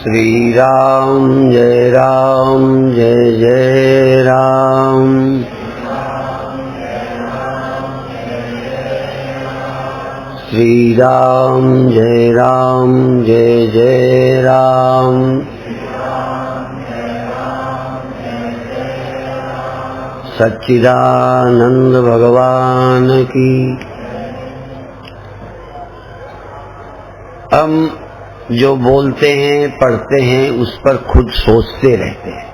श्री राम जय जय राम। श्री राम जय जय राम। सच्चिदानंद भगवान की। हम जो बोलते हैं पढ़ते हैं उस पर खुद सोचते रहते हैं,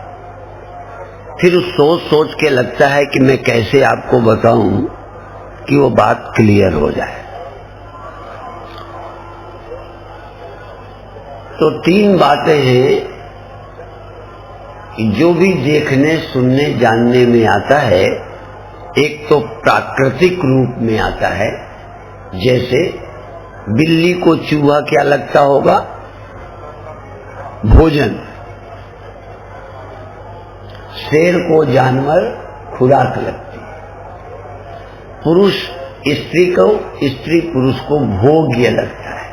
फिर उस सोच के लगता है कि मैं कैसे आपको बताऊं कि वो बात क्लियर हो जाए। तो तीन बातें हैं जो भी देखने सुनने जानने में आता है। एक तो प्राकृतिक रूप में आता है, जैसे बिल्ली को चूहा क्या लगता होगा? भोजन। शेर को जानवर खुराक लगती है। पुरुष स्त्री को, स्त्री पुरुष को भोग्य लगता है।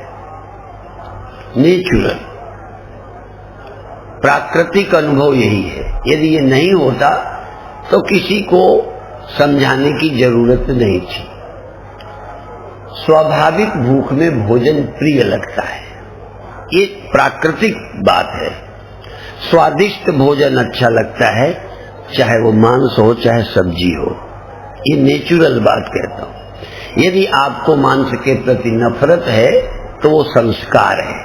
नेचुरल प्राकृतिक अनुभव यही है। यदि ये नहीं होता तो किसी को समझाने की जरूरत नहीं थी। स्वाभाविक भूख में भोजन प्रिय लगता है, ये प्राकृतिक बात है। स्वादिष्ट भोजन अच्छा लगता है, चाहे वो मांस हो चाहे सब्जी हो, ये नेचुरल बात कहता हूं। यदि आपको मांस के प्रति नफरत है तो वो संस्कार है।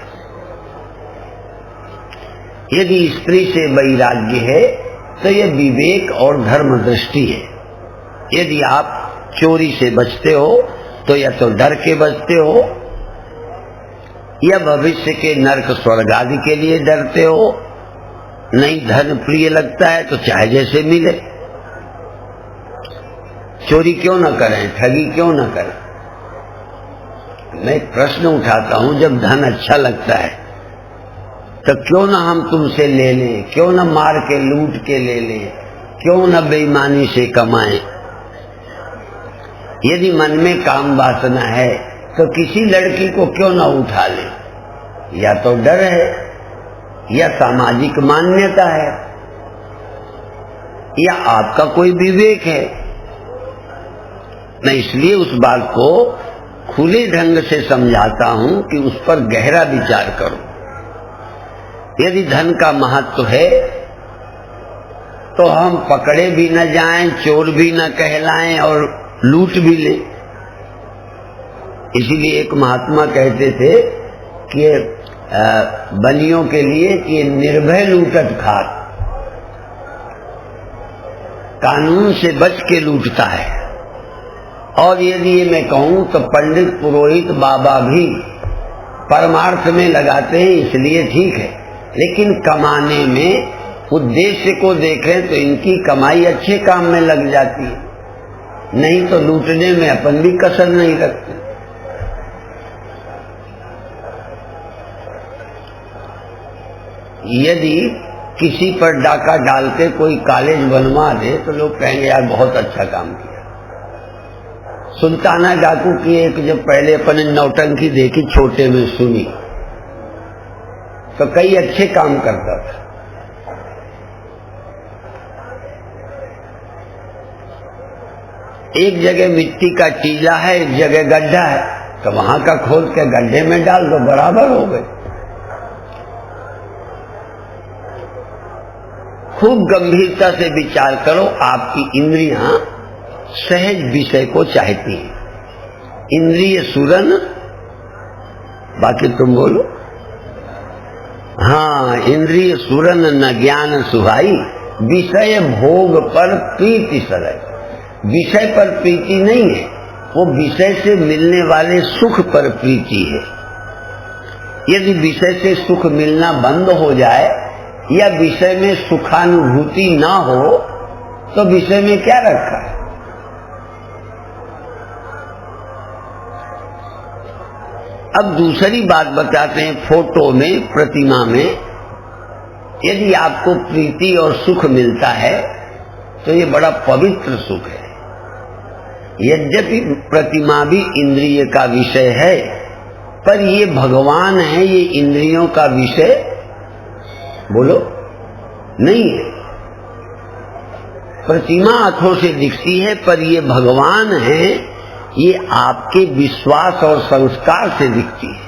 यदि स्त्री से वैराग्य है तो ये विवेक और धर्म दृष्टि है। यदि आप चोरी से बचते हो तो या तो डर के बचते हो, या भविष्य के नरक स्वर्ग आदि के लिए डरते हो। नहीं धन प्रिय लगता है तो चाहे जैसे मिले, चोरी क्यों न करें, ठगी क्यों न करें। मैं एक प्रश्न उठाता हूं, जब धन अच्छा लगता है तो क्यों ना हम तुमसे ले लें, क्यों ना मार के लूट के ले लें, क्यों ना बेईमानी से कमाएं। यदि मन में काम वासना है तो किसी लड़की को क्यों ना उठा ले। या तो डर है, या सामाजिक मान्यता है, या आपका कोई विवेक है। मैं इसलिए उस बात को खुले ढंग से समझाता हूं कि उस पर गहरा विचार करो। यदि धन का महत्व है तो हम पकड़े भी न जाएं, चोर भी न कहलाएं और लूट भी ले। इसीलिए एक महात्मा कहते थे कि बनियों के लिए कि निर्भय लूटत खात, कानून से बच के लूटता है। और यदि ये मैं कहूं तो पंडित पुरोहित बाबा भी परमार्थ में लगाते हैं, इसलिए ठीक है। लेकिन कमाने में उद्देश्य को देखें तो इनकी कमाई अच्छे काम में लग जाती है, नहीं तो लूटने में अपन भी कसर नहीं रखते। यदि किसी पर डाका डाल के कोई कॉलेज बनवा दे तो लोग कहेंगे यार बहुत अच्छा काम किया। सुल्ताना डाकू की एक जब पहले अपन ने नौटंकी देखी, छोटे में सुनी, तो कई अच्छे काम करता था। एक जगह मिट्टी का टीला है, एक जगह गड्ढा है, तो वहां का खोद के गड्ढे में डाल दो, बराबर हो गए। खूब गंभीरता से विचार करो। आपकी इंद्रियां सहज विषय को चाहती हैं। इंद्रिय सुरन, बाकी तुम बोलो। हाँ, इंद्रिय सुरन न ज्ञान सुहाई, विषय भोग पर प्रीति सलय। विषय पर प्रीति नहीं है, वो विषय से मिलने वाले सुख पर प्रीति है। यदि विषय से सुख मिलना बंद हो जाए या विषय में सुखानुभूति ना हो तो विषय में क्या रखा है। अब दूसरी बात बताते हैं। फोटो में, प्रतिमा में यदि आपको प्रीति और सुख मिलता है तो ये बड़ा पवित्र सुख है। यद्यपि प्रतिमा भी इंद्रिय का विषय है, पर ये भगवान है, ये इंद्रियों का विषय बोलो, नहीं है। प्रतिमा आंखों से दिखती है, पर ये भगवान है, ये आपके विश्वास और संस्कार से दिखती है।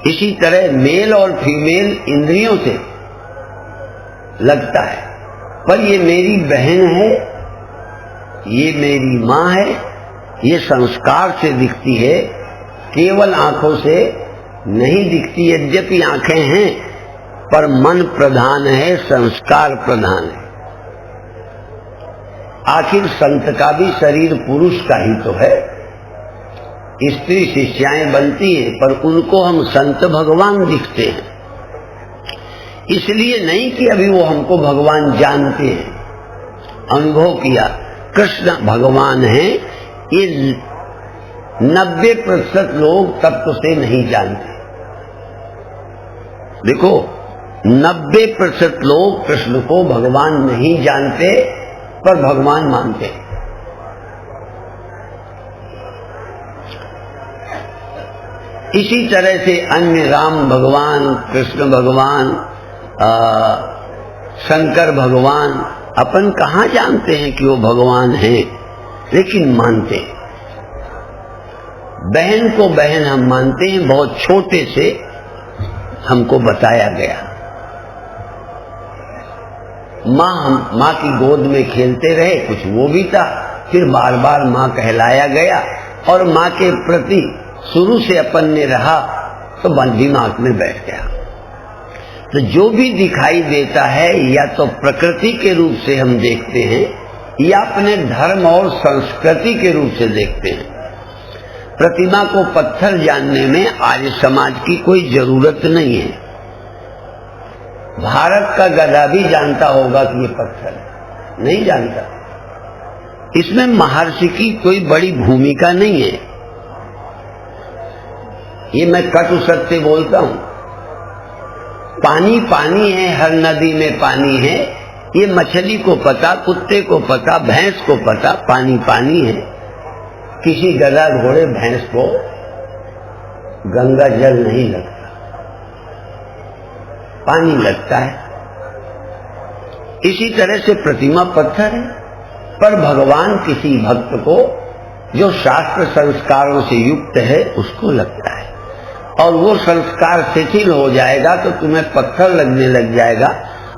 इसी तरह मेल और फीमेल इंद्रियों से लगता है, पर ये मेरी बहन है, ये मेरी माँ है, ये संस्कार से दिखती है, केवल आंखों से नहीं दिखती। यद्यपि आंखें हैं, पर मन प्रधान है, संस्कार प्रधान है। आखिर संत का भी शरीर पुरुष का ही तो है। स्त्री शिष्याएं बनती हैं, पर उनको हम संत भगवान दिखते हैं। इसलिए नहीं कि अभी वो हमको भगवान जानते हैं, अनुभव किया कृष्ण भगवान है, ये 90% लोग तत्व से नहीं जानते। देखो, 90% लोग कृष्ण को भगवान नहीं जानते, पर भगवान मानते। इसी तरह से अन्य राम भगवान, कृष्ण भगवान, शंकर भगवान, अपन कहाँ जानते हैं कि वो भगवान हैं, लेकिन मानते हैं। बहन को बहन हम मानते हैं, बहुत छोटे से हमको बताया गया। माँ की गोद में खेलते रहे, कुछ वो भी था, फिर बार बार माँ कहलाया गया, और माँ के प्रति शुरू से अपन ने रहा तो दिमाग में बैठ गया। तो जो भी दिखाई देता है, या तो प्रकृति के रूप से हम देखते हैं, या अपने धर्म और संस्कृति के रूप से देखते हैं। प्रतिमा को पत्थर जानने में आर्य समाज की कोई जरूरत नहीं है। भारत का गधा भी जानता होगा कि ये पत्थर है, नहीं जानता। इसमें महर्षि की कोई बड़ी भूमिका नहीं है। ये मैं कटु सत्य बोलता हूं। पानी पानी है, हर नदी में पानी है, ये मछली को पता, कुत्ते को पता, भैंस को पता, पानी पानी है। किसी गधा घोड़े भैंस को गंगा जल नहीं लगता, पानी लगता है। इसी तरह से प्रतिमा पत्थर है, पर भगवान किसी भक्त को जो शास्त्र संस्कारों से युक्त है उसको लगता है, और वो संस्कार शिथिल हो जाएगा तो तुम्हें पत्थर लगने लग जाएगा।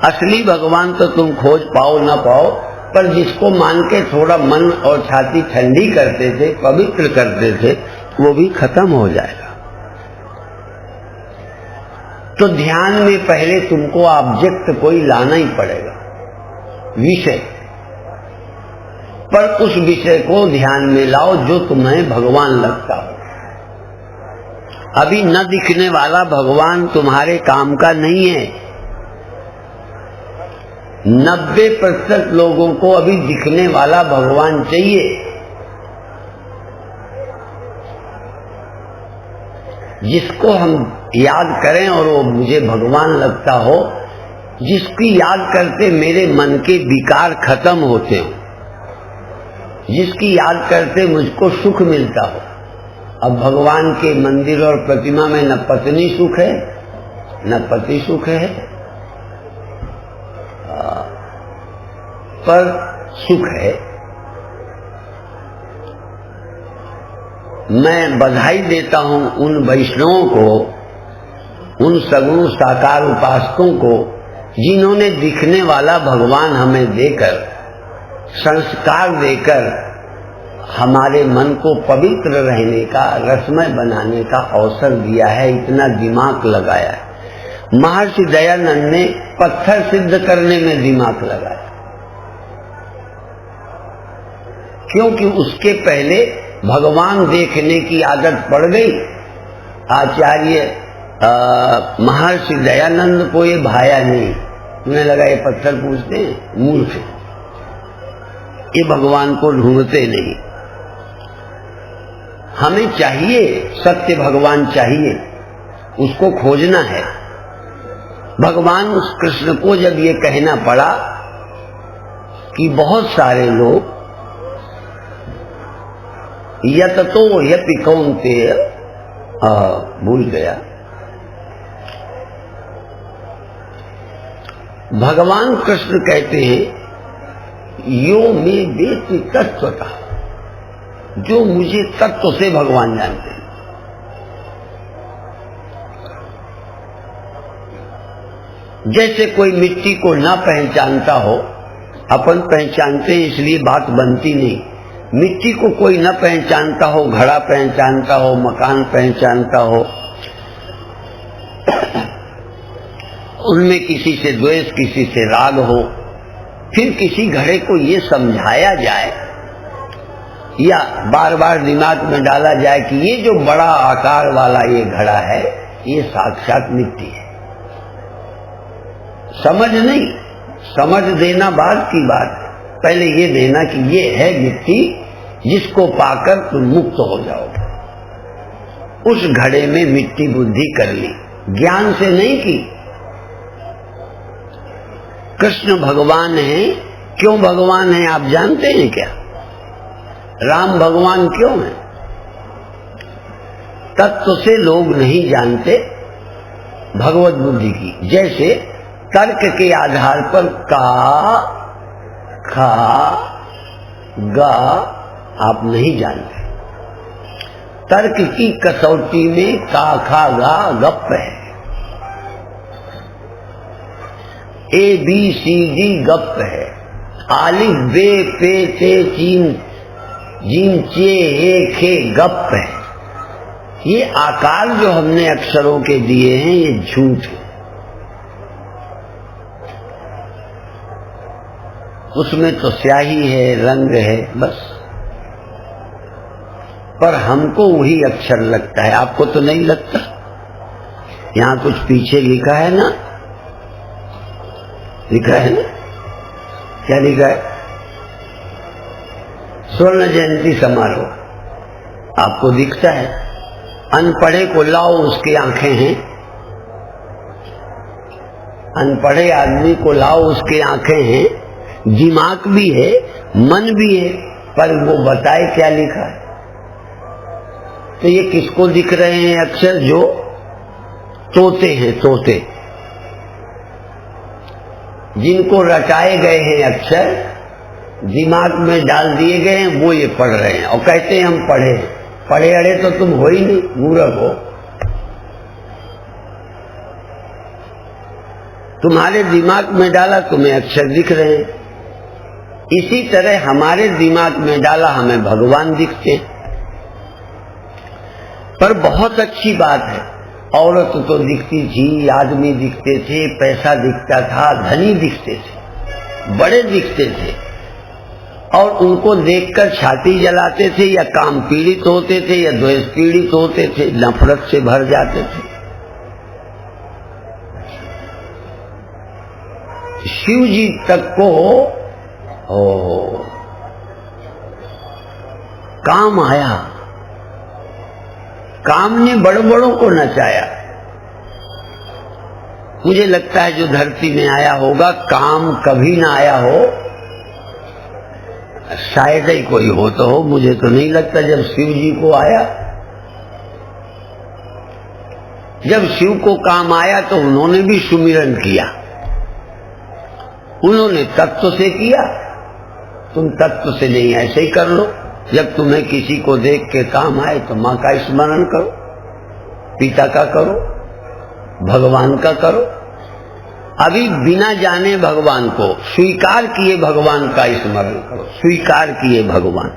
असली भगवान तो तुम खोज पाओ ना पाओ, पर जिसको मान के थोड़ा मन और छाती ठंडी करते थे, पवित्र करते थे, वो भी खत्म हो जाएगा। तो ध्यान में पहले तुमको ऑब्जेक्ट कोई लाना ही पड़ेगा, विषय, पर उस विषय को ध्यान में लाओ जो तुम्हें भगवान लगता हो। अभी न दिखने वाला भगवान तुम्हारे काम का नहीं है। 90% लोगों को अभी दिखने वाला भगवान चाहिए। जिसको हम याद करें और वो मुझे भगवान लगता हो, जिसकी याद करते मेरे मन के विकार खत्म होते हो, जिसकी याद करते मुझको सुख मिलता हो। अब भगवान के मंदिर और प्रतिमा में न पत्नी सुख है, न पति सुख है, पर सुख है। मैं बधाई देता हूं उन वैष्णवों को, उन सगुण साकार उपासकों को, जिन्होंने दिखने वाला भगवान हमें देकर, संस्कार देकर हमारे मन को पवित्र रहने का, रसमय बनाने का अवसर दिया है, इतना दिमाग लगाया है। महर्षि दयानंद ने पत्थर सिद्ध करने में दिमाग लगाया, क्योंकि उसके पहले भगवान देखने की आदत पड़ गई। आचार्य महर्षि दयानंद को ये भाया नहीं, उन्हें लगा ये पत्थर पूछते हैं, मूर्ख, ये भगवान को ढूंढते नहीं। हमें चाहिए सत्य भगवान चाहिए, उसको खोजना है। भगवान कृष्ण को जब ये कहना पड़ा कि बहुत सारे लोग यततो यपि कौन्तेय, भूल गया, भगवान कृष्ण कहते हैं यो में वेत्ति तत्वतः, जो मुझे तत्व से भगवान जानते हैं। जैसे कोई मिट्टी को ना पहचानता हो, अपन पहचानते हैं इसलिए बात बनती नहीं। मिट्टी को कोई न पहचानता हो, घड़ा पहचानता हो, मकान पहचानता हो, उनमें किसी से द्वेष, किसी से राग हो, फिर किसी घड़े को ये समझाया जाए या बार बार दिमाग में डाला जाए कि ये जो बड़ा आकार वाला ये घड़ा है ये साक्षात मिट्टी है। समझ नहीं, समझ देना बाद की बात है, पहले ये देना कि ये है मिट्टी, जिसको पाकर तुम मुक्त हो जाओगे। उस घड़े में मिट्टी बुद्धि कर ली, ज्ञान से नहीं की। कृष्ण भगवान है, क्यों भगवान है आप जानते हैं क्या? राम भगवान क्यों है? तत्व से लोग नहीं जानते भगवत बुद्धि की। जैसे तर्क के आधार पर का, खा, गा आप नहीं जानते। तर्क की कसौटी में का, खा, गा गप है। ए बी सी डी गप है। आलिफ बे पे ते चीन जीन चे हे खे गप है। ये आकार जो हमने अक्षरों के दिए हैं ये झूठ है। उसमें तो स्याही है, रंग है, बस। पर हमको वही अक्षर लगता है, आपको तो नहीं लगता। यहाँ कुछ पीछे लिखा है ना, लिखा है ना, क्या लिखा है? स्वर्ण जयंती समारोह। आपको दिखता है? अनपढ़े को लाओ, उसकी आंखें हैं। अनपढ़े आदमी को लाओ, उसकी आंखें हैं, दिमाग भी है, मन भी है, पर वो बताए क्या लिखा है। तो ये किसको दिख रहे हैं अक्षर? जो तोते हैं, तोते जिनको रटाए गए हैं अक्षर, दिमाग में डाल दिए गए हैं, वो ये पढ़ रहे हैं और कहते हैं हम पढ़े। पढ़े अड़े तो तुम हो ही नहीं, मूर्ख हो। तुम्हारे दिमाग में डाला, तुम्हें अक्षर दिख रहे हैं। इसी तरह हमारे दिमाग में डाला, हमें भगवान दिखते हैं। पर बहुत अच्छी बात है, औरत तो दिखती थी, आदमी दिखते थे, पैसा दिखता था, धनी दिखते थे, बड़े दिखते थे, और उनको देखकर छाती जलाते थे, या काम पीड़ित होते थे, या द्वेष पीड़ित होते थे, नफरत से भर जाते थे। शिव जी तक को काम आया, काम ने बड़ों बड़ों को नचाया। मुझे लगता है जो धरती में आया होगा, काम कभी ना आया हो, शायद ही कोई हो तो हो, मुझे तो नहीं लगता। जब शिव जी को आया, जब शिव को काम आया तो उन्होंने भी सुमिरन किया। उन्होंने तत्व से किया, तुम तत्व से नहीं, ऐसे ही कर लो। जब तुम्हें किसी को देख के काम आए तो माँ का स्मरण करो, पिता का करो, भगवान का करो। अभी बिना जाने भगवान को स्वीकार किए भगवान का स्मरण करो। स्वीकार किए भगवान,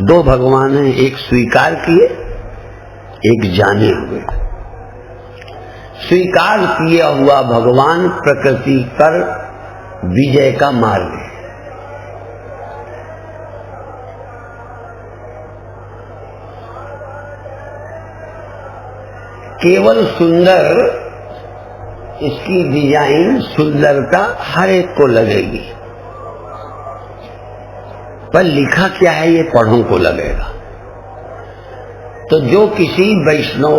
दो भगवान हैं, एक स्वीकार किए, एक जाने हुए। स्वीकार किया हुआ भगवान प्रकृति पर विजय का मार्ग है। केवल सुंदर, इसकी डिजाइन, सुंदरता हर एक को लगेगी, पर लिखा क्या है ये पढ़ों को लगेगा। तो जो किसी वैष्णव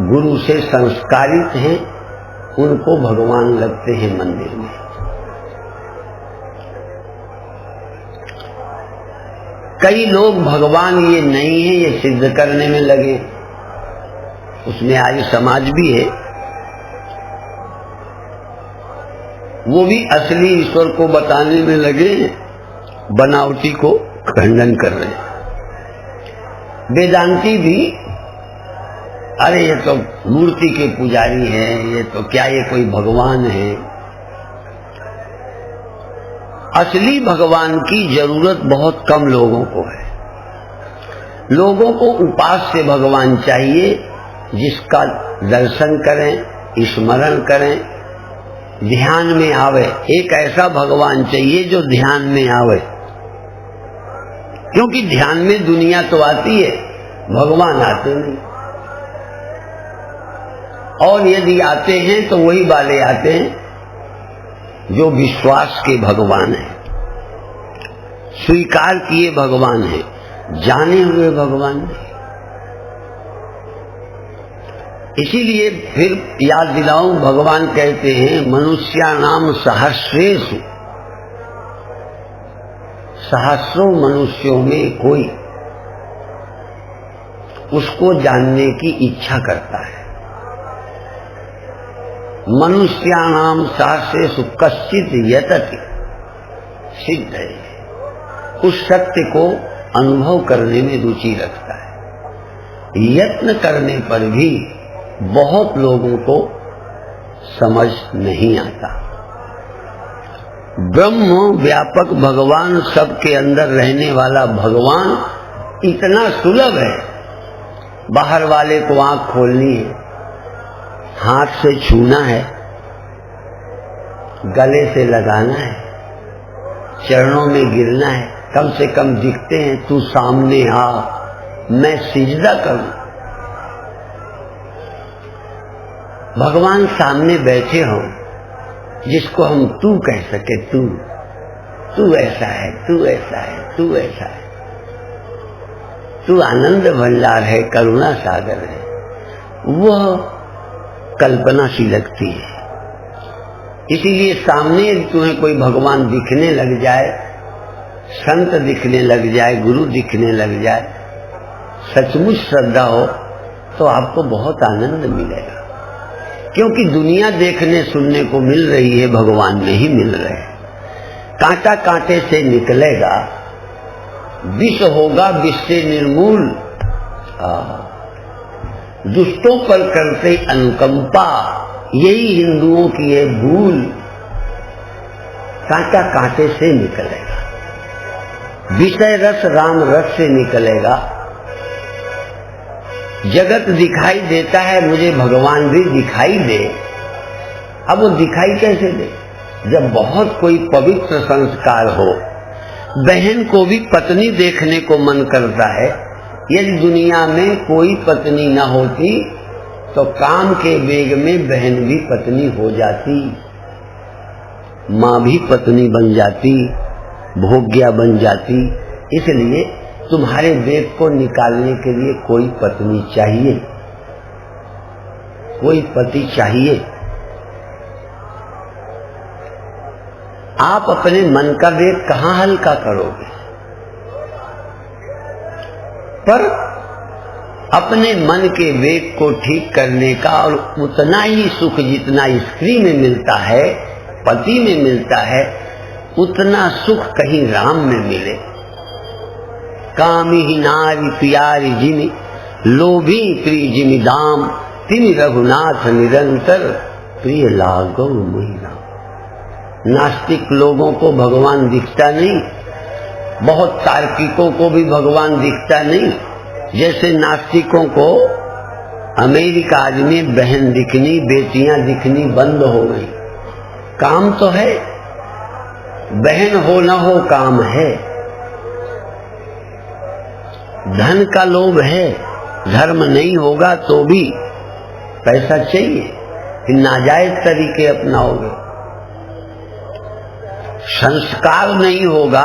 गुरु से संस्कारित हैं, उनको भगवान लगते हैं मंदिर में। कई लोग भगवान ये नहीं है ये सिद्ध करने में लगे, उसमें आर्य समाज भी है। वो भी असली ईश्वर को बताने में लगे, बनावटी को खंडन कर रहे हैं। वेदांती भी अरे ये तो मूर्ति के पुजारी है, ये तो क्या ये कोई भगवान है। असली भगवान की जरूरत बहुत कम लोगों को है। लोगों को उपास्य भगवान चाहिए, जिसका दर्शन करें, स्मरण करें, ध्यान में आवे। एक ऐसा भगवान चाहिए जो ध्यान में आवे, क्योंकि ध्यान में दुनिया तो आती है, भगवान आते नहीं। और यदि आते हैं तो वही वाले आते हैं जो विश्वास के भगवान हैं, स्वीकार किए भगवान हैं, जाने हुए भगवान नहीं। इसीलिए फिर याद दिलाऊं, भगवान कहते हैं मनुष्याणाम सहस्रेषु, सहस्रों मनुष्यों में कोई उसको जानने की इच्छा करता है। मनुष्याणाम सहस्रेषु कश्चित् यतति, सिद्ध है, उस सत्य को अनुभव करने में रुचि रखता है। यत्न करने पर भी बहुत लोगों को समझ नहीं आता। ब्रह्म व्यापक भगवान, सबके अंदर रहने वाला भगवान इतना सुलभ है। बाहर वाले को आंख खोलनी है, हाथ से छूना है, गले से लगाना है, चरणों में गिरना है, कम से कम दिखते हैं, तू सामने आ, मैं सिजदा करूं। भगवान सामने बैठे हो, जिसको हम तू कह सके, तू ऐसा है, तू ऐसा है, तू ऐसा है, तू आनंद भंडार है, करुणा सागर है, वह कल्पना सी लगती है। इसीलिए सामने यदि तुम्हें कोई भगवान दिखने लग जाए, संत दिखने लग जाए, गुरु दिखने लग जाए, सचमुच श्रद्धा हो तो आपको बहुत आनंद मिलेगा। क्योंकि दुनिया देखने सुनने को मिल रही है, भगवान नहीं मिल रहे। कांटा कांटे से निकलेगा, विष होगा विष से निर्मूल। दुष्टों पर करते अनुकंपा, यही हिंदुओं की है भूल। कांटा कांटे से निकलेगा, विषय रस राम रस से निकलेगा। जगत दिखाई देता है, मुझे भगवान भी दिखाई दे। अब वो दिखाई कैसे दे? जब बहुत कोई पवित्र संस्कार हो। बहन को भी पत्नी देखने को मन करता है। यदि दुनिया में कोई पत्नी न होती तो काम के वेग में बहन भी पत्नी हो जाती, माँ भी पत्नी बन जाती, भोग्या बन जाती। इसलिए तुम्हारे वेग को निकालने के लिए कोई पत्नी चाहिए, कोई पति चाहिए। आप अपने मन का वेग कहाँ हल्का करोगे? पर अपने मन के वेग को ठीक करने का, और उतना ही सुख जितना स्त्री में मिलता है, पति में मिलता है, उतना सुख कहीं राम में मिले। कामी ही नारी प्यारी जिमी, लोभी प्रिय जिमी दाम, तिनि रघुनाथ निरंतर प्रिय लागो मोहि राम। नास्तिक लोगों को भगवान दिखता नहीं, बहुत तार्किकों को भी भगवान दिखता नहीं। जैसे नास्तिकों को अमेरिका में बहन दिखनी, बेटियां दिखनी बंद हो गई। काम तो है, बहन हो न हो काम है। धन का लोभ है, धर्म नहीं होगा तो भी पैसा चाहिए, फिर नाजायज तरीके अपनाओगे। संस्कार नहीं होगा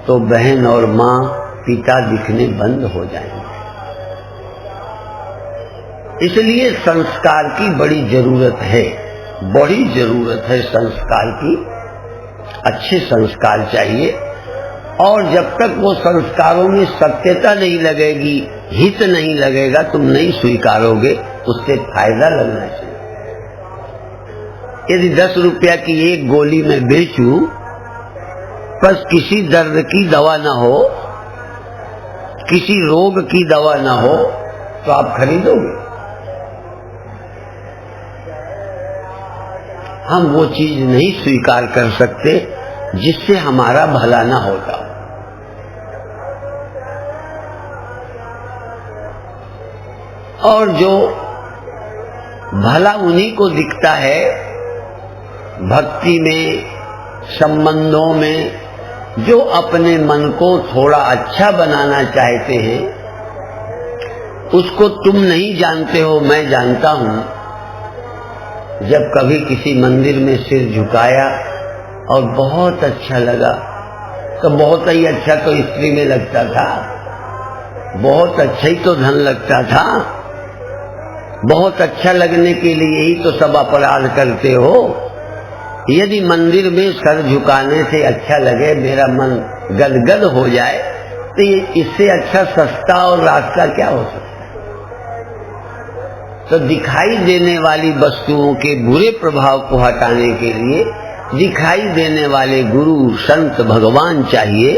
तो बहन और माँ पिता दिखने बंद हो जाएंगे। इसलिए संस्कार की बड़ी जरूरत है, बड़ी जरूरत है संस्कार की। अच्छे संस्कार चाहिए, और जब तक वो संस्कारों में सत्यता नहीं लगेगी, हित नहीं लगेगा, तुम नहीं स्वीकारोगे, उससे फायदा लगना चाहिए। यदि 10 रुपया की एक गोली मैं बेचूं, बस किसी दर्द की दवा ना हो, किसी रोग की दवा ना हो, तो आप खरीदोगे? हम वो चीज नहीं स्वीकार कर सकते जिससे हमारा भला ना होता। और जो भला उन्हीं को दिखता है भक्ति में, संबंधों में, जो अपने मन को थोड़ा अच्छा बनाना चाहते हैं। उसको तुम नहीं जानते हो, मैं जानता हूं। जब कभी किसी मंदिर में सिर झुकाया और बहुत अच्छा लगा, तो बहुत ही अच्छा तो स्त्री में लगता था, बहुत अच्छा ही तो धन लगता था, बहुत अच्छा लगने के लिए ही तो सब अपराध करते हो। यदि मंदिर में सर झुकाने से अच्छा लगे, मेरा मन गदगद हो जाए, तो इससे अच्छा सस्ता और रास्ता क्या हो सकता है? तो दिखाई देने वाली वस्तुओं के बुरे प्रभाव को हटाने के लिए दिखाई देने वाले गुरु, संत, भगवान चाहिए,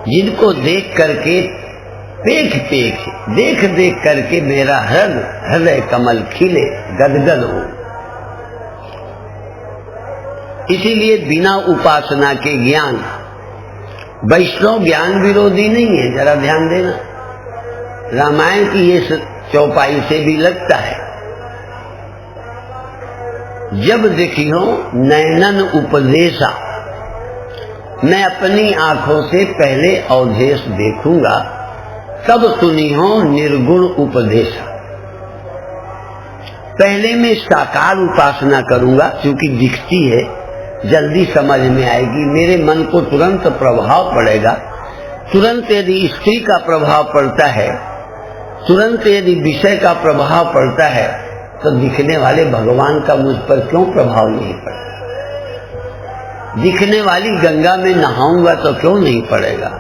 जिनको देख करके देख देख करके मेरा हृदय कमल खिले, गदगद हो। इसीलिए बिना उपासना के ज्ञान, वैष्णव ज्ञान विरोधी नहीं है, जरा ध्यान देना। रामायण की ये चौपाई से भी लगता है, जब देखियो नैनन उपदेशा, मैं अपनी आंखों से पहले अवधेश देखूंगा, तब सुनी हो निर्गुण उपदेशा। पहले मैं साकार उपासना करूंगा, क्योंकि दिखती है, जल्दी समझ में आएगी, मेरे मन को तुरंत प्रभाव पड़ेगा। तुरंत यदि स्त्री का प्रभाव पड़ता है, तुरंत यदि विषय का प्रभाव पड़ता है, तो दिखने वाले भगवान का मुझ पर क्यों प्रभाव नहीं पड़ेगा? दिखने वाली गंगा में नहाऊंगा तो क्यों नहीं पड़ेगा?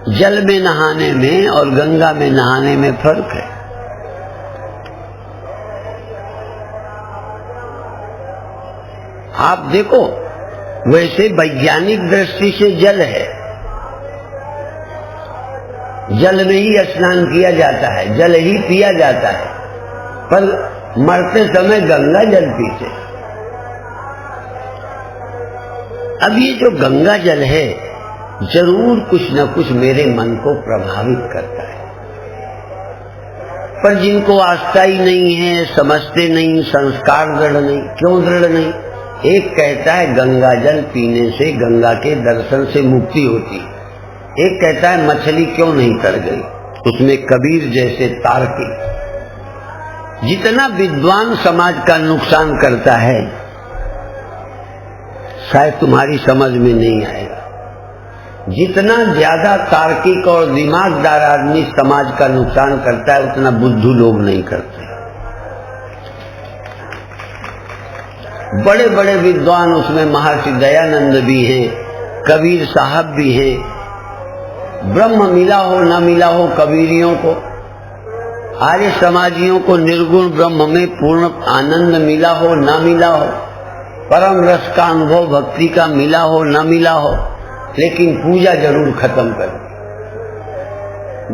जल में नहाने में और गंगा में नहाने में फर्क है। आप देखो, वैसे वैज्ञानिक दृष्टि से जल है, जल में ही स्नान किया जाता है, जल ही पिया जाता है, पर मरते समय गंगा जल पीते। अब ये जो गंगा जल है, जरूर कुछ न कुछ मेरे मन को प्रभावित करता है, पर जिनको आस्था ही नहीं है, समझते नहीं, संस्कार दृढ़ नहीं। क्यों दृढ़ नहीं? एक कहता है गंगा जल पीने से, गंगा के दर्शन से मुक्ति होती, एक कहता है मछली क्यों नहीं तर गई। उसमें कबीर जैसे तार्किक, जितना विद्वान समाज का नुकसान करता है, शायद तुम्हारी समझ में नहीं आएगा। जितना ज्यादा तार्किक और दिमागदार आदमी समाज का नुकसान करता है, उतना बुद्धू लोग नहीं करते। बड़े बड़े विद्वान उसमें महर्षि दयानंद भी हैं, कबीर साहब भी हैं। ब्रह्म मिला हो न मिला हो कबीरियों को, आर्य समाजियों को निर्गुण ब्रह्म में पूर्ण आनंद मिला हो न मिला हो, परम रस का अनुभव भक्ति का मिला हो न मिला हो, लेकिन पूजा जरूर खत्म कर,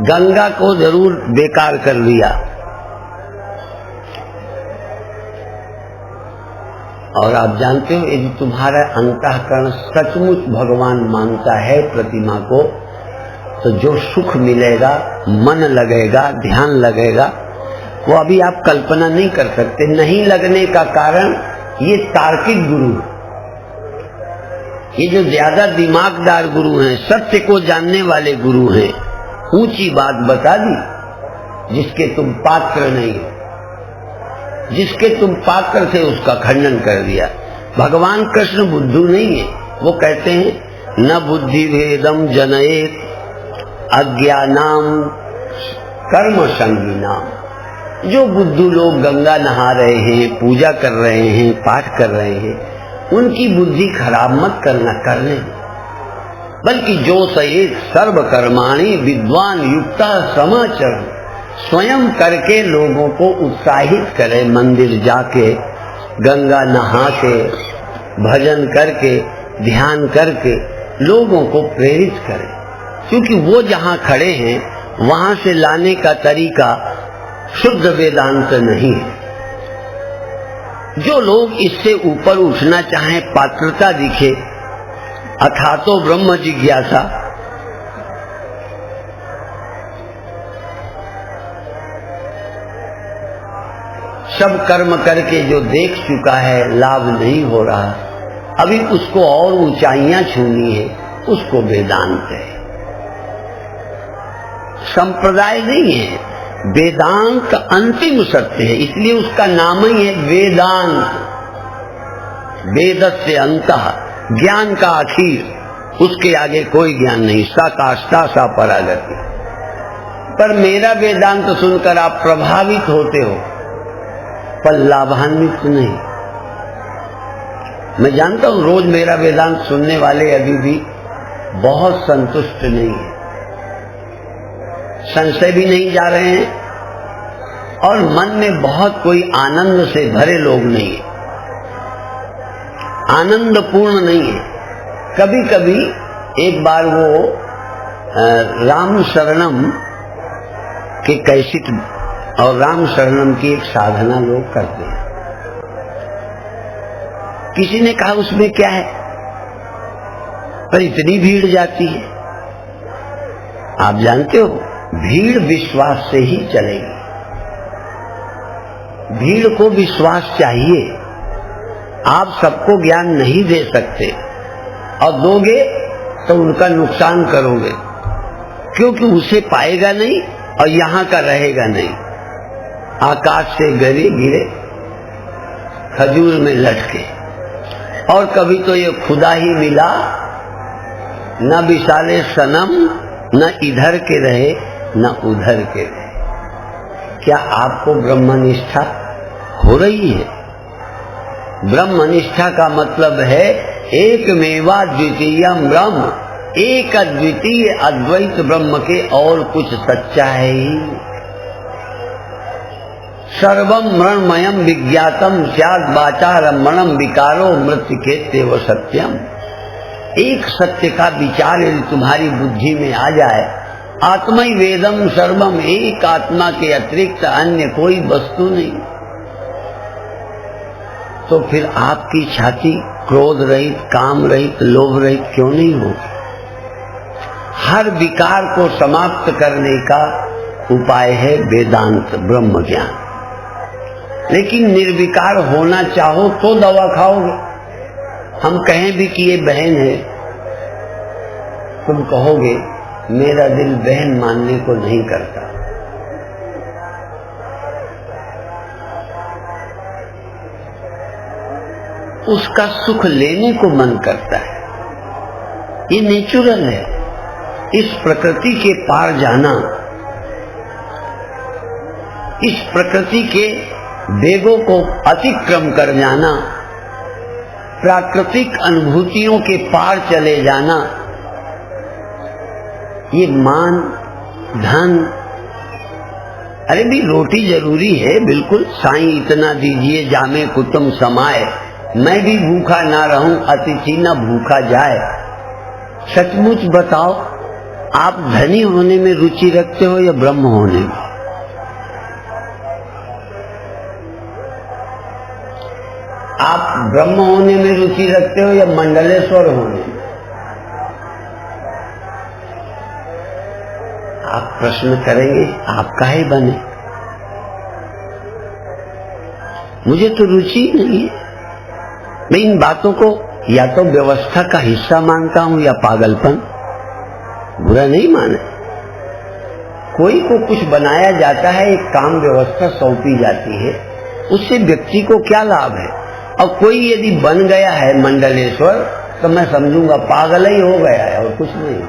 गंगा को जरूर बेकार कर दिया। और आप जानते हो, यदि तुम्हारा अंतःकरण सचमुच भगवान मानता है प्रतिमा को, तो जो सुख मिलेगा, मन लगेगा, ध्यान लगेगा, वो अभी आप कल्पना नहीं कर सकते। नहीं लगने का कारण ये तार्किक गुरु, ये जो ज्यादा दिमागदार गुरु हैं, सत्य को जानने वाले गुरु हैं, ऊंची बात बता दी जिसके तुम पात्र नहीं हो, जिसके तुम पात्र थे उसका खंडन कर दिया। भगवान कृष्ण बुद्धू नहीं है, वो कहते हैं न बुद्धि भेदम जनयेत अज्ञानाम कर्म संगीनाम। जो बुद्धू लोग गंगा नहा रहे हैं, पूजा कर रहे हैं, पाठ कर रहे हैं, उनकी बुद्धि खराब मत करने दो, बल्कि जो सहित सर्व कर्माणि विद्वान युक्ता समाचरण, स्वयं करके लोगों को उत्साहित करे, मंदिर जाके, गंगा नहा के, भजन करके, ध्यान करके लोगों को प्रेरित करे, क्योंकि वो जहाँ खड़े हैं वहां से लाने का तरीका शुद्ध वेदांत नहीं है। जो लोग इससे ऊपर उठना चाहें, पात्रता दिखे, अथातो ब्रह्म जिज्ञासा, सब कर्म करके जो देख चुका है लाभ नहीं हो रहा, अभी उसको और ऊंचाइयां छूनी है, उसको वेदांत है। संप्रदाय नहीं है, वेदांत अंतिम सत्य है, इसलिए उसका नाम ही है वेदांत। वेदस्य अंतः, ज्ञान का आखिर, उसके आगे कोई ज्ञान नहीं। सा काष्ठा सा परागति। पर मेरा वेदांत सुनकर आप प्रभावित होते हो, पर लाभान्वित नहीं। मैं जानता हूं रोज मेरा वेदांत सुनने वाले अभी भी बहुत संतुष्ट नहीं है, संशय भी नहीं जा रहे हैं और मन में बहुत कोई आनंद से भरे लोग नहीं है, आनंद पूर्ण नहीं है। कभी कभी एक बार वो राम शरणम के कैसेट और राम शरणम की एक साधना लोग करते हैं। किसी ने कहा उसमें क्या है, पर इतनी भीड़ जाती है। आप जानते हो भीड़ विश्वास से ही चलेगी, भीड़ को विश्वास चाहिए। आप सबको ज्ञान नहीं दे सकते और दोगे तो उनका नुकसान करोगे, क्योंकि उसे पाएगा नहीं और यहां का रहेगा नहीं। आकाश से गिरे खजूर में लटके, और कभी तो ये खुदा ही मिला, न विशाले सनम, न इधर के रहे न उधर के रहे। क्या आपको ब्रह्मनिष्ठा हो रही है? ब्रह्मनिष्ठा का मतलब है एकमेवा द्वितीयम ब्रह्म, एक अद्वितीय अद्वैत ब्रह्म के और कुछ सच्चा है ही। सर्वम मृण्मयम विज्ञातम स्यात् वाचा रमणम विकारो मृत्युकेत्येव सत्यम। एक सत्य का विचार यदि तुम्हारी बुद्धि में आ जाए, आत्मा ही वेदम सर्वम, एक आत्मा के अतिरिक्त अन्य कोई वस्तु नहीं, तो फिर आपकी छाती क्रोध रहित, काम रहित, लोभ रहित क्यों नहीं होगी? हर विकार को समाप्त करने का उपाय है वेदांत, ब्रह्म ज्ञान। लेकिन निर्विकार होना चाहो तो दवा खाओगे। हम कहें भी कि ये बहन है, तुम कहोगे मेरा दिल बहन मानने को नहीं करता। उसका सुख लेने को मन करता है, ये नेचुरल है। इस प्रकृति के पार जाना, इस प्रकृति के वेगों को अतिक्रम कर जाना, प्राकृतिक अनुभूतियों के पार चले जाना, ये मान धन, अरे भी रोटी जरूरी है बिल्कुल, साईं इतना दीजिए जामे कुटुम समाए, मैं भी भूखा ना रहूं अतिथि न भूखा जाए। सचमुच बताओ, आप धनी होने में रुचि रखते हो या ब्रह्म होने में? आप ब्रह्म होने में रुचि रखते हो या मंडलेश्वर होने में? आप प्रश्न करेंगे आप काहे बने? मुझे तो रुचि नहीं है। मैं इन बातों को या तो व्यवस्था का हिस्सा मानता हूं या पागलपन, बुरा नहीं माने। कोई को कुछ बनाया जाता है, एक काम व्यवस्था सौंपी जाती है, उससे व्यक्ति को क्या लाभ है? और कोई यदि बन गया है मंडलेश्वर तो मैं समझूंगा पागल ही हो गया है और कुछ नहीं।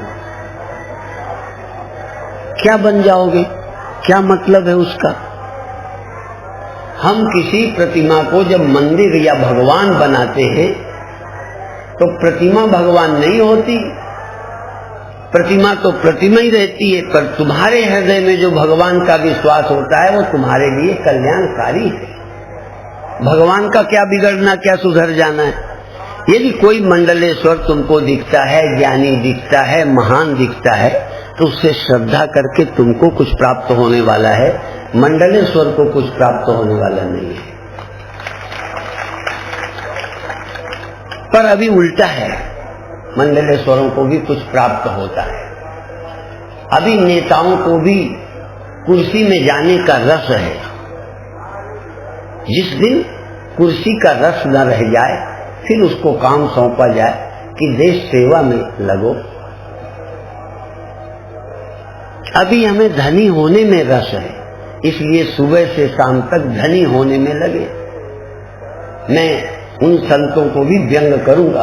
क्या बन जाओगे? क्या मतलब है उसका? हम किसी प्रतिमा को जब मंदिर या भगवान बनाते हैं तो प्रतिमा भगवान नहीं होती, प्रतिमा तो प्रतिमा ही रहती है, पर तुम्हारे हृदय में जो भगवान का विश्वास होता है वो तुम्हारे लिए कल्याणकारी है। भगवान का क्या बिगड़ना, क्या सुधर जाना है। यदि कोई मंडलेश्वर तुमको दिखता है, ज्ञानी दिखता है, महान दिखता है, तो उससे श्रद्धा करके तुमको कुछ प्राप्त होने वाला है, मंडलेश्वर को कुछ प्राप्त होने वाला नहीं है। पर अभी उल्टा है, मंडलेश्वरों को भी कुछ प्राप्त होता है। अभी नेताओं को भी कुर्सी में जाने का रस है। जिस दिन कुर्सी का रस न रह जाए, फिर उसको काम सौंपा जाए कि देश सेवा में लगो। अभी हमें धनी होने में रस है, इसलिए सुबह से शाम तक धनी होने में लगे। मैं उन संतों को भी व्यंग करूंगा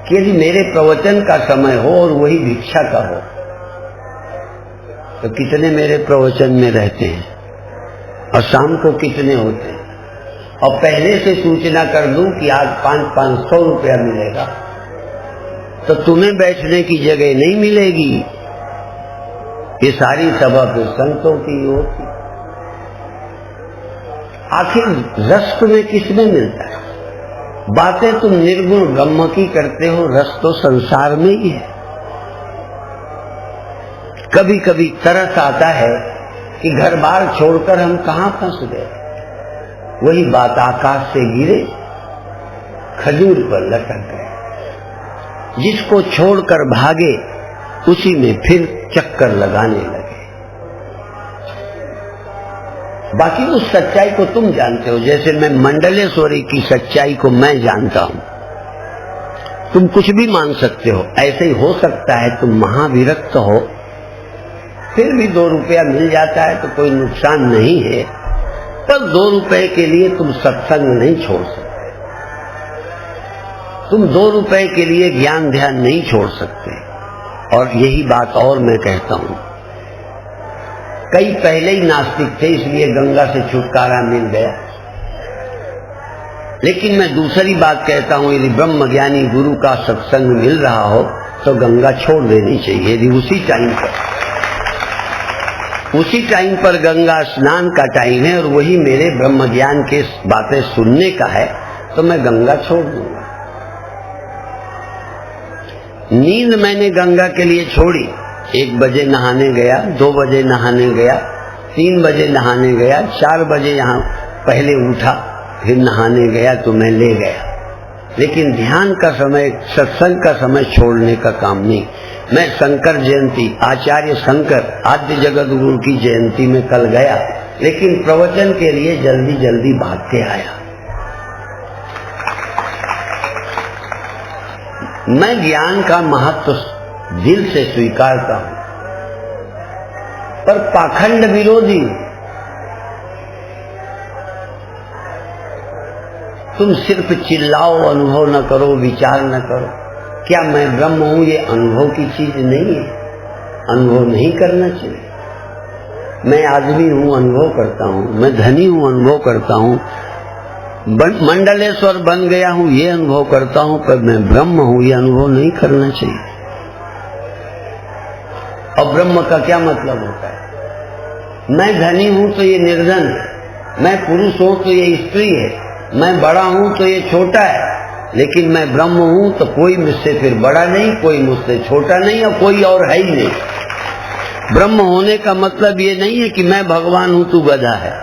कि यदि मेरे प्रवचन का समय हो और वही भिक्षा का हो, तो कितने मेरे प्रवचन में रहते हैं और शाम को कितने होते हैं। और पहले से सूचना कर दूं कि आज 500 रुपया मिलेगा, तो तुम्हें बैठने की जगह नहीं मिलेगी। ये सारी सभा फिर संतों की होती। आखिर रस तुम्हें किसमें मिलता है? बातें तुम निर्गुण ब्रह्म की करते हो, रस तो संसार में ही है। कभी कभी तरस आता है कि घर बार छोड़कर हम कहां फंस गए। वही बात आकाश से गिरे, खजूर पर लटक गए। जिसको छोड़कर भागे, उसी में फिर चक्कर लगाने लगे। बाकी उस सच्चाई को तुम जानते हो, जैसे मैं मंडलेश्वरी की सच्चाई को मैं जानता हूं। तुम कुछ भी मान सकते हो, ऐसे ही हो सकता है तुम महाविरक्त हो, फिर भी 2 रुपया मिल जाता है तो कोई नुकसान नहीं है। पर 2 रुपए के लिए तुम सत्संग नहीं छोड़ सकते, तुम 2 रुपए के लिए ज्ञान ध्यान नहीं छोड़ सकते। और यही बात और मैं कहता हूं, कई पहले ही नास्तिक थे, इसलिए गंगा से छुटकारा मिल गया। लेकिन मैं दूसरी बात कहता हूं, यदि ब्रह्म ज्ञानी गुरु का सत्संग मिल रहा हो तो गंगा छोड़ देनी चाहिए। यदि उसी टाइम पर गंगा स्नान का टाइम है और वही मेरे ब्रह्म ज्ञान के बातें सुनने का है, तो मैं गंगा छोड़ दूंगा। नींद मैंने गंगा के लिए छोड़ी। 1 बजे नहाने गया, 2 बजे नहाने गया, 3 बजे नहाने गया, 4 बजे यहाँ पहले उठा, फिर नहाने गया तो मैं ले गया। लेकिन ध्यान का समय, सत्संग का समय छोड़ने का काम नहीं। मैं शंकर जयंती, आचार्य शंकर आद्य जगत गुरु की जयंती में कल गया, लेकिन प्रवचन के लिए जल्दी जल्दी भाग के आया। मैं ज्ञान का महत्व दिल से स्वीकारता हूं, पर पाखंड विरोधी हूं। तुम सिर्फ चिल्लाओ, अनुभव न करो, विचार न करो। क्या मैं ब्रह्म हूं ये अनुभव की चीज नहीं है? अनुभव नहीं करना चाहिए। मैं आदमी हूं, अनुभव करता हूं। मैं धनी हूं, अनुभव करता हूं। मंडलेश्वर बन गया हूं, ये अनुभव करता हूं, पर मैं ब्रह्म हूं ये अनुभव नहीं करना चाहिए। और ब्रह्म का क्या मतलब होता है? मैं धनी हूं तो ये निर्धन है, मैं पुरुष हूं तो ये स्त्री है, मैं बड़ा हूं तो ये छोटा है। लेकिन मैं ब्रह्म हूं तो कोई मुझसे फिर बड़ा नहीं, कोई मुझसे छोटा नहीं, और कोई और है ही नहीं। ब्रह्म होने का मतलब ये नहीं है कि मैं भगवान हूं तू गधा है।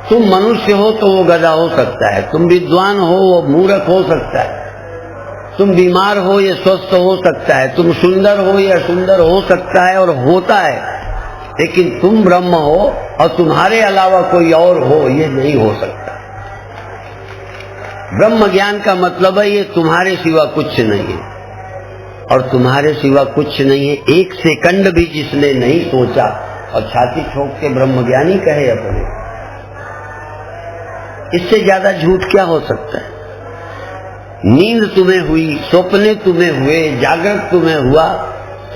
तुम मनुष्य हो तो वो गधा हो सकता है, तुम विद्वान हो वो मूर्ख हो सकता है, तुम बीमार हो ये स्वस्थ हो सकता है, तुम सुंदर हो या सुंदर हो सकता है और होता है। लेकिन तुम ब्रह्म हो और तुम्हारे अलावा कोई और हो ये नहीं हो सकता। ब्रह्म ज्ञान का मतलब है ये तुम्हारे सिवा कुछ नहीं है, और तुम्हारे सिवा कुछ नहीं है। 1 सेकंड भी जिसने नहीं सोचा और छाती ठोक के ब्रह्म ज्ञानी कहे अपने, इससे ज्यादा झूठ क्या हो सकता है? नींद तुम्हें हुई, सपने तुम्हें हुए, जागृत तुम्हें हुआ,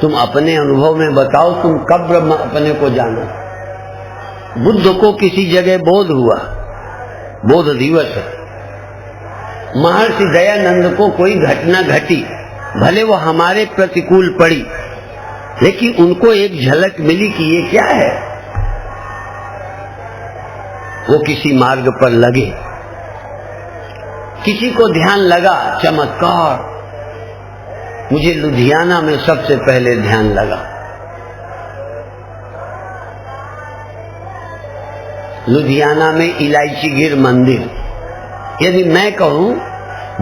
तुम अपने अनुभव में बताओ तुम कब ब्रह्म अपने को जानो। बुद्ध को किसी जगह बोध हुआ, बोध दिवस है। महर्षि दयानंद को कोई घटना घटी, भले वो हमारे प्रतिकूल पड़ी, लेकिन उनको एक झलक मिली कि ये क्या है। वो किसी मार्ग पर लगे, किसी को ध्यान लगा, चमत्कार। मुझे लुधियाना में सबसे पहले ध्यान लगा। लुधियाना में इलायची गिर मंदिर, यदि मैं कहूं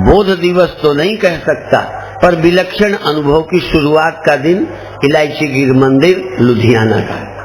बोध दिवस तो नहीं कह सकता, पर विलक्षण अनुभव की शुरुआत का दिन इलायची गिर मंदिर लुधियाना का है।